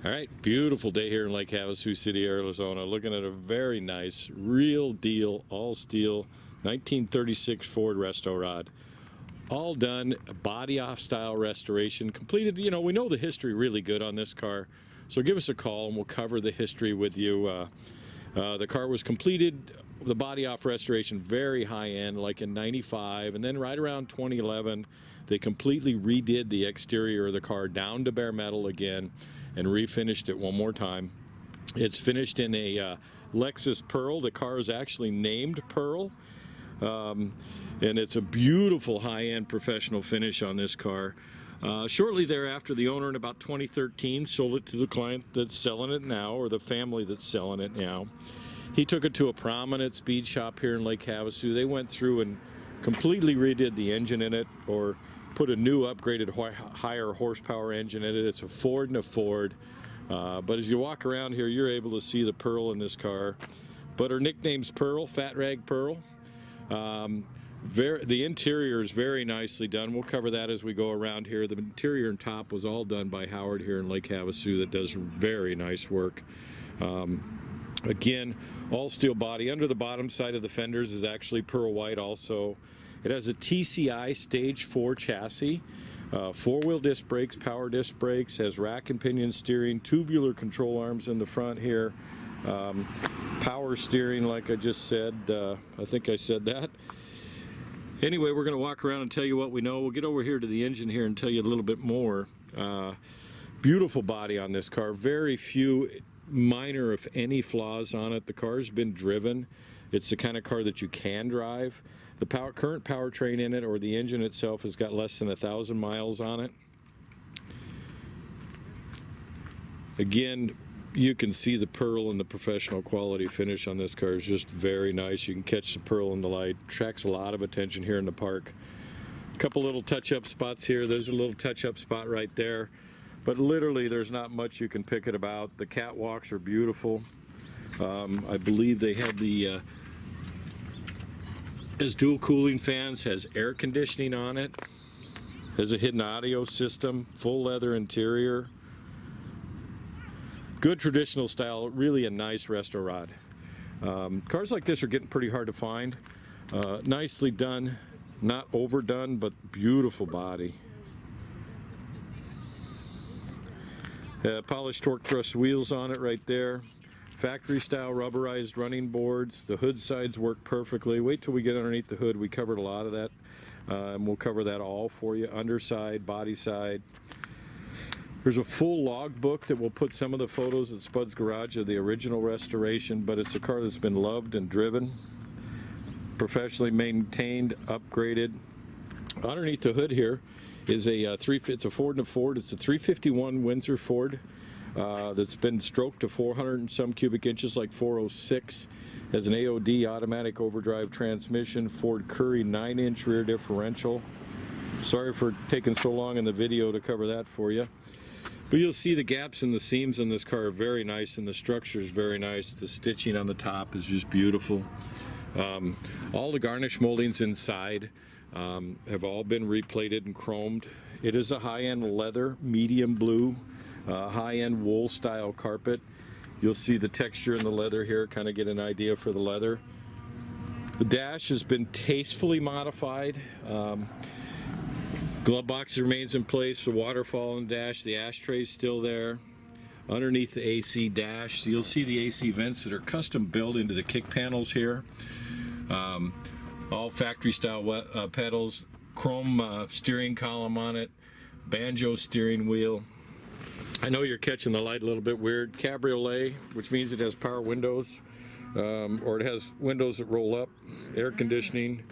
All right, beautiful day here in Lake Havasu City, Arizona. Looking at a very nice, real deal, all steel, 1936 Ford Resto-Rod. All done, body off style restoration, completed. You know, we know the history really good on this car, so give us a call and we'll cover the history with you. The car was completed, the body off restoration, very high end, like in 95, and then right around 2011, they completely redid the exterior of the car down to bare metal again and refinished it one more time. It's finished in a Lexus Pearl. The car is actually named Pearl, and it's a beautiful high-end professional finish on this car. Shortly thereafter, the owner in about 2013 sold it to the client that's selling it now, or the family that's selling it now. He took it to a prominent speed shop here in Lake Havasu. They went through and completely redid the engine in it, or put a new upgraded higher horsepower engine in it. It's a Ford and a Ford. But as you walk around here, you're able to see the Pearl in this car. But her nickname's Pearl, Fat Rag Pearl. The interior is very nicely done. We'll cover that as we go around here. The interior and top was all done by Howard here in Lake Havasu that does very nice work. Again, all steel body. Under the bottom side of the fenders is actually pearl white also. It has a TCI Stage 4 chassis, four-wheel disc brakes, power disc brakes, has rack and pinion steering, tubular control arms in the front here, power steering like I just said. I think I said that. Anyway, we're going to walk around and tell you what we know. We'll get over here to the engine here and tell you a little bit more. Beautiful body on this car. Very few minor, if any, flaws on it. The car's been driven. It's the kind of car that you can drive. The current powertrain in it, or the engine itself, has got less than 1,000 miles on it. Again, you can see the pearl and the professional quality finish on this car is just very nice. You can catch the pearl in the light. Attracts a lot of attention here in the park. A couple little touch-up spots here. There's a little touch-up spot right there. But literally, there's not much you can pick it about. The catwalks are beautiful. I believe they have the has dual cooling fans, has air conditioning on it, has a hidden audio system, full leather interior. Good traditional style, really a nice Resto-Rod. Cars like this are getting pretty hard to find. Nicely done, not overdone, but beautiful body. Polished torque thrust wheels on it right there. Factory style rubberized running boards. The hood sides work perfectly. Wait till we get underneath the hood. We covered a lot of that, and we'll cover that all for you. Underside, body side. There's a full log book that will put some of the photos at Spud's Garage of the original restoration, but it's a car that's been loved and driven, professionally maintained, upgraded. Underneath the hood here is it's a Ford and a Ford. It's a 351 Windsor Ford. That's been stroked to 400 and some cubic inches, like 406. Has an AOD, automatic overdrive transmission, Ford Curry 9-inch rear differential. Sorry for taking so long in the video to cover that for you. But you'll see the gaps and the seams in this car are very nice, and the structure is very nice. The stitching on the top is just beautiful. All the garnish moldings inside have all been replated and chromed. It is a high-end leather, medium blue, high-end wool style carpet. You'll see the texture in the leather here, kind of get an idea for the leather. The dash has been tastefully modified. Glove box remains in place, the waterfall in the dash, the ashtray is still there. Underneath the AC dash, you'll see the AC vents that are custom built into the kick panels here. All factory style pedals, chrome steering column on it, banjo steering wheel. I know you're catching the light a little bit weird. Cabriolet, which means it has power windows, or it has windows that roll up, air conditioning.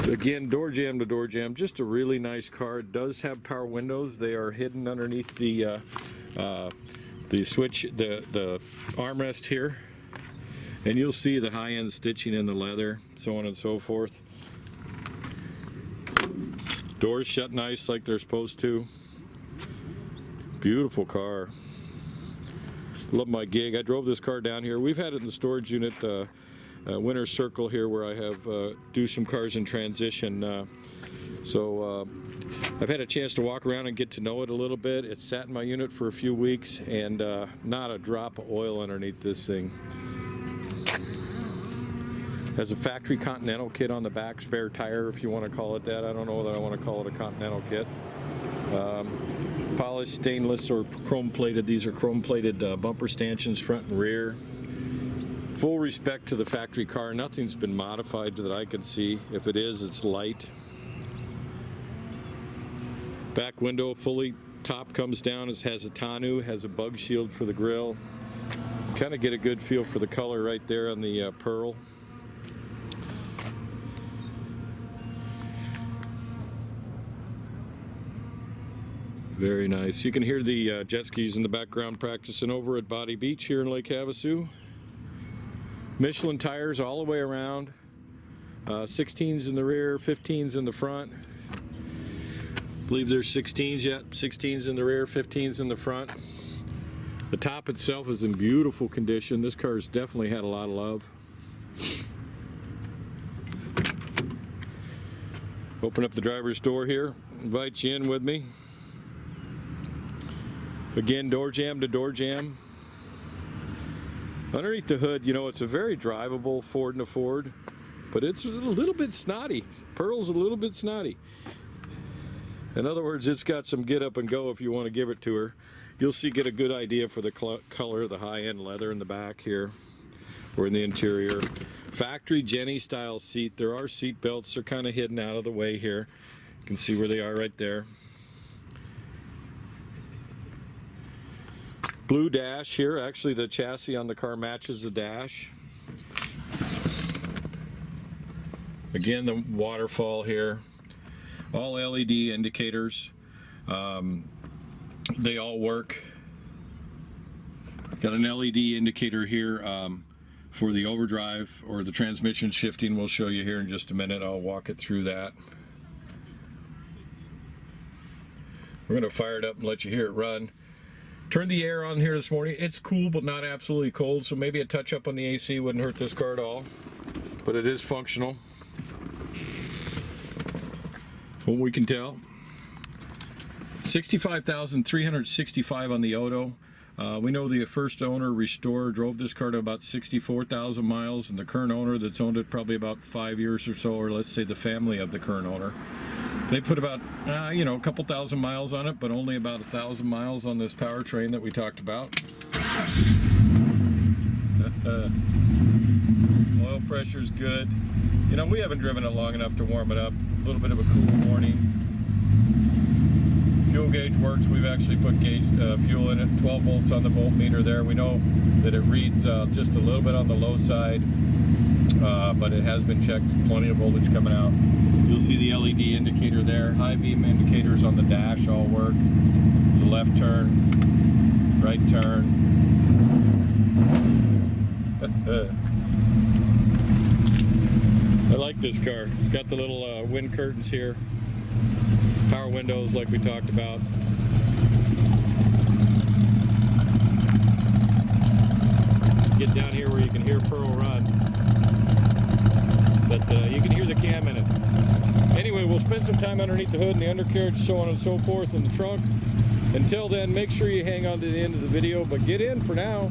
Again, door jamb to door jamb, just a really nice car. It does have power windows. They are hidden underneath the switch, the armrest here. And you'll see the high-end stitching in the leather, so on and so forth. Doors shut nice like they're supposed to. Beautiful car. Love my gig. I drove this car down here. We've had it in the storage unit, Winner's Circle here, where I have do some cars in transition. So I've had a chance to walk around and get to know it a little bit. It's sat in my unit for a few weeks, and not a drop of oil underneath this thing. Has a factory Continental kit on the back, spare tire if you want to call it that. I don't know that I want to call it a Continental kit. Polished stainless or chrome plated. These are chrome plated bumper stanchions front and rear. Full respect to the factory car. Nothing's been modified that I can see. If it is, it's light. Back window fully, top comes down, it has a tonneau, has a bug shield for the grill. Kind of get a good feel for the color right there on the pearl. Very nice. You can hear the jet skis in the background practicing over at Body Beach here in Lake Havasu. Michelin tires all the way around. 16s in the rear, 15s in the front. I believe there's 16s yet. 16s in the rear, 15s in the front. The top itself is in beautiful condition. This car's definitely had a lot of love. Open up the driver's door here. Invite you in with me. Again, door jamb to door jamb. Underneath the hood, you know, it's a very drivable Ford and a Ford, but it's a little bit snotty. Pearl's a little bit snotty. In other words, it's got some get up and go if you want to give it to her. You'll see, get a good idea for the color of the high-end leather in the back here, or in the interior. Factory Jenny style seat. There are seat belts. They're kind of hidden out of the way here. You can see where they are right there. Blue dash here. Actually, the chassis on the car matches the dash. Again, the waterfall here. All LED indicators. They all work. Got an LED indicator here for the overdrive or the transmission shifting. We'll show you here in just a minute. I'll walk it through that. We're going to fire it up and let you hear it run. Turned the air on here this morning. It's cool, but not absolutely cold, so maybe a touch up on the AC wouldn't hurt this car at all. But it is functional, what we can tell. 65,365 on the Auto. We know the first owner, Resto-Rod, drove this car to about 64,000 miles, and the current owner that's owned it probably about 5 years or so, or let's say the family of the current owner. They put about, you know, a couple thousand miles on it, but only about 1,000 miles on this powertrain that we talked about. Oil pressure's good. You know, we haven't driven it long enough to warm it up. A little bit of a cool morning. Fuel gauge works. We've actually put fuel in it. 12 volts on the voltmeter there. We know that it reads just a little bit on the low side, but it has been checked. Plenty of voltage coming out. You'll see the LED indicator there. High beam indicators on the dash all work. The left turn, right turn. I like this car. It's got the little wind curtains here. Power windows like we talked about. Get down here where you can hear Pearl run. But you can hear the cam in it. Anyway, we'll spend some time underneath the hood and the undercarriage, so on and so forth, in the trunk. Until then, make sure you hang on to the end of the video, but get in for now.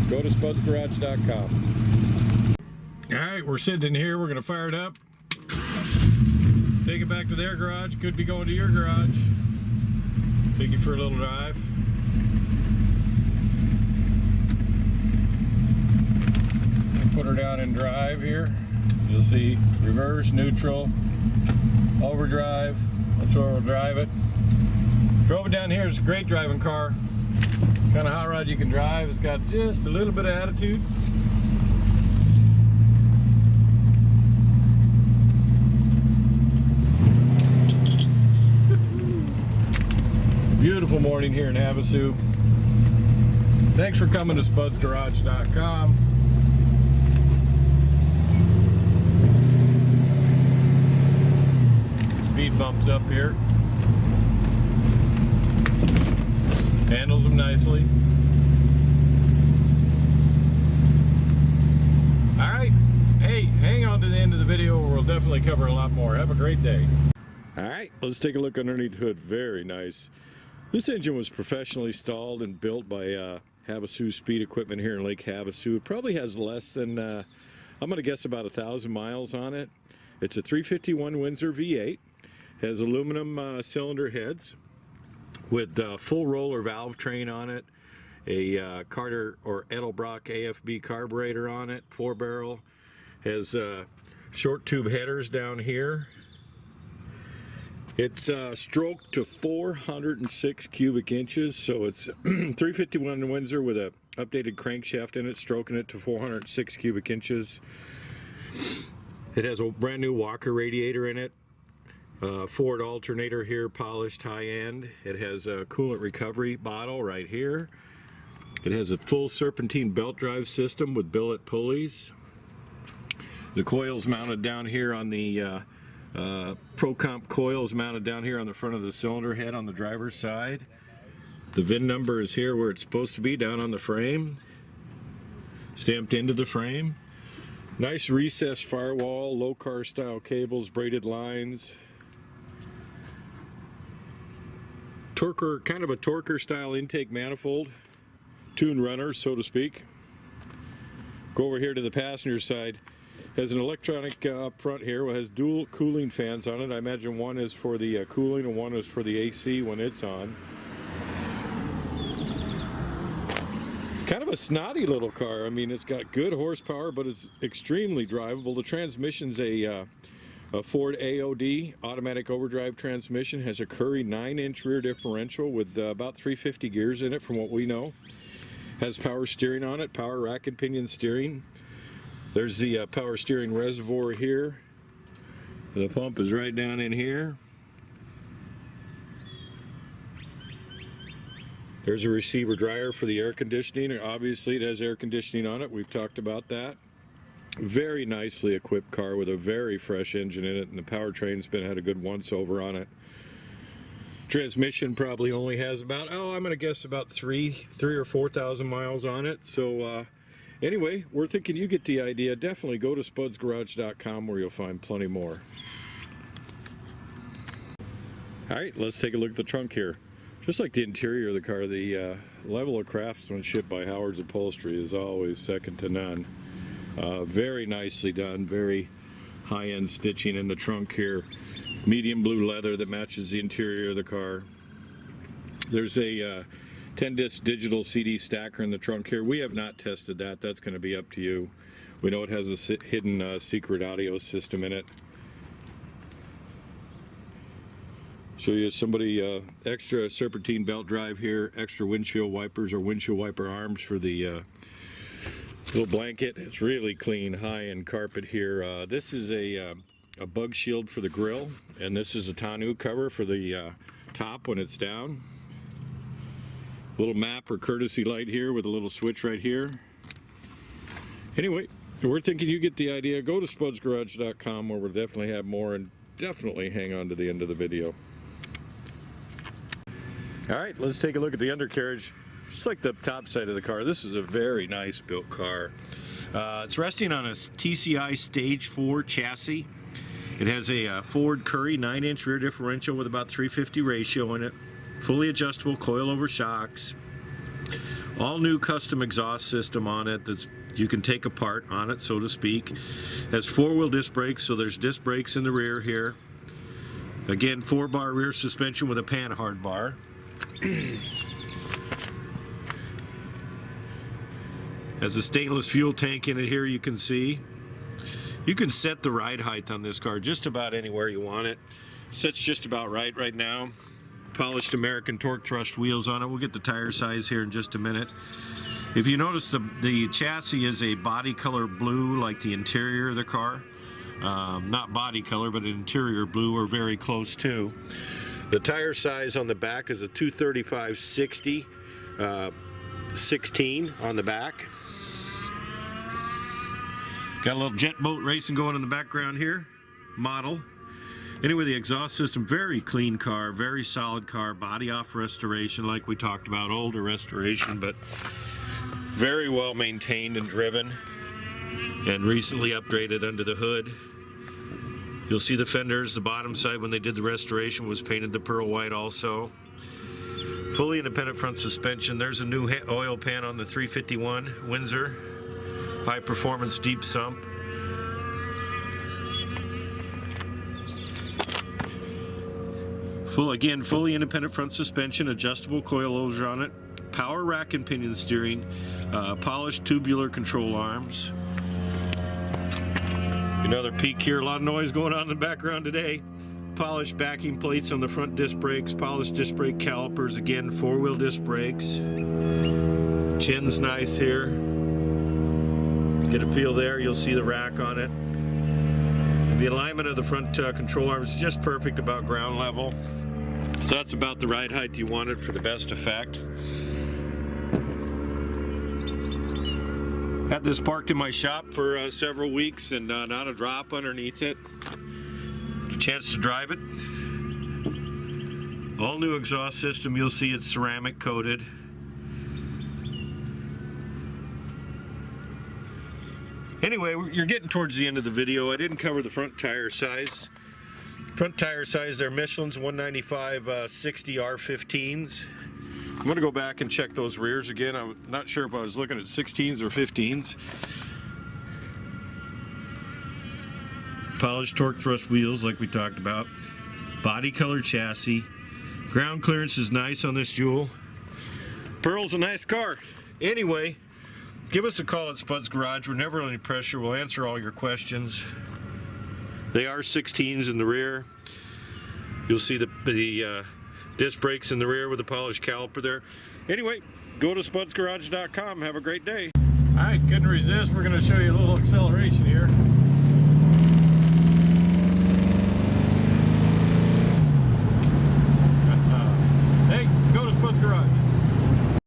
Go to spudsgarage.com. All right, we're sitting in here. We're going to fire it up. Take it back to their garage. Could be going to your garage. Take you for a little drive. Put her down in drive here. You'll see reverse, neutral, overdrive. That's where we'll drive it. Drove it down here. It's a great driving car. Kind of hot rod you can drive. It's got just a little bit of attitude. Beautiful morning here in Havasu. Thanks for coming to spudsgarage.com. Speed bumps up here. Handles them nicely. All right. Hey, hang on to the end of the video. We'll definitely cover a lot more. Have a great day. All right, let's take a look underneath the hood. Very nice. This engine was professionally stalled and built by Havasu Speed Equipment here in Lake Havasu. It probably has less than, I'm going to guess about 1,000 miles on it. It's a 351 Windsor V8. Has aluminum cylinder heads with full roller valve train on it. A Carter or Edelbrock AFB carburetor on it, 4-barrel. Has short tube headers down here. It's stroked to 406 cubic inches, so it's 351 Windsor with a updated crankshaft in it, stroking it to 406 cubic inches. It has a brand new Walker radiator in it. Ford alternator here, polished high end. It has a coolant recovery bottle right here. It has a full serpentine belt drive system with billet pulleys. The coils mounted down here on the Pro-Comp coils mounted down here on the front of the cylinder head on the driver's side. The VIN number is here where it's supposed to be, down on the frame, stamped into the frame. Nice recessed firewall, low car style cables, braided lines. Torquer, kind of a Torquer style intake manifold, tune runner so to speak. Go over here to the passenger side. Has an electronic up front here. It has dual cooling fans on it. I imagine one is for the cooling and one is for the AC when it's on. It's kind of a snotty little car. I mean, it's got good horsepower, but it's extremely drivable. The transmission's a Ford AOD automatic overdrive transmission. Has a Curry 9-inch rear differential with about 350 gears in it from what we know. Has power steering on it, power rack and pinion steering. There's the power steering reservoir here. The pump is right down in here. There's a receiver dryer for the air conditioning. Obviously it has air conditioning on it. We've talked about that. Very nicely equipped car with a very fresh engine in it, and the powertrain's had a good once over on it. Transmission probably only has about, I'm going to guess about 3 or 4,000 miles on it. So anyway, we're thinking you get the idea. Definitely go to spudsgarage.com where you'll find plenty more. All right, let's take a look at the trunk here. Just like the interior of the car, the level of craftsmanship by Howard's Upholstery is always second to none. Very nicely done, very high-end stitching in the trunk here. Medium blue leather that matches the interior of the car. There's a 10-disc digital CD stacker in the trunk here. We have not tested that. That's going to be up to you. We know it has a hidden secret audio system in it. Show you somebody extra serpentine belt drive here, extra windshield wipers or windshield wiper arms for the little blanket. It's really clean, high-end carpet here. This is a bug shield for the grill, and this is a tonneau cover for the top when it's down. Little map or courtesy light here with a little switch right here. Anyway, we're thinking you get the idea. Go to spudsgarage.com where we'll definitely have more, and definitely hang on to the end of the video. All right, let's take a look at the undercarriage. Just like the top side of the car, this is a very nice built car. It's resting on a TCI Stage 4 chassis. It has a Ford Curry 9-inch rear differential with about 350 ratio in it. Fully adjustable coilover shocks. All new custom exhaust system on it that you can take apart on it, so to speak. Has 4-wheel disc brakes, so there's disc brakes in the rear here. Again, 4-bar rear suspension with a panhard bar. Has a stainless fuel tank in it here, you can see. You can set the ride height on this car just about anywhere you want it. Sits just about right now. Polished American torque thrust wheels on it. We'll get the tire size here in just a minute. If you notice, the chassis is a body color blue like the interior of the car. Not body color, but an interior blue, or very close to. The tire size on the back is a 235/60 16 on the back. Got a little jet boat racing going in the background here, model. Anyway, the exhaust system, very clean car, very solid car, body off restoration like we talked about, older restoration, but very well maintained and driven, and recently upgraded under the hood. You'll see the fenders, the bottom side when they did the restoration was painted the pearl white also. Fully independent front suspension. There's a new oil pan on the 351 Windsor. High performance deep sump. Fully independent front suspension, adjustable coilovers on it, power rack and pinion steering, polished tubular control arms. Another peek here, a lot of noise going on in the background today. Polished backing plates on the front disc brakes, polished disc brake calipers, again 4-wheel disc brakes. Chin's nice here. Get a feel there, you'll see the rack on it. The alignment of the front control arms is just perfect, about ground level. So that's about the ride height you wanted for the best effect. Had this parked in my shop for several weeks and not a drop underneath it. A chance to drive it. All new exhaust system, you'll see it's ceramic coated. Anyway, you're getting towards the end of the video. I didn't cover the front tire size. Front tire size, they're Michelin's 195 60 R15s. I'm going to go back and check those rears again. I'm not sure if I was looking at 16s or 15s. Polished torque thrust wheels like we talked about. Body color chassis. Ground clearance is nice on this Jewel. Pearl's a nice car. Anyway, give us a call at Spud's Garage. We're never under any pressure. We'll answer all your questions. They are 16s in the rear. You'll see the disc brakes in the rear with a polished caliper there. Anyway, go to spudsgarage.com. Have a great day. All right, couldn't resist. We're going to show you a little acceleration here.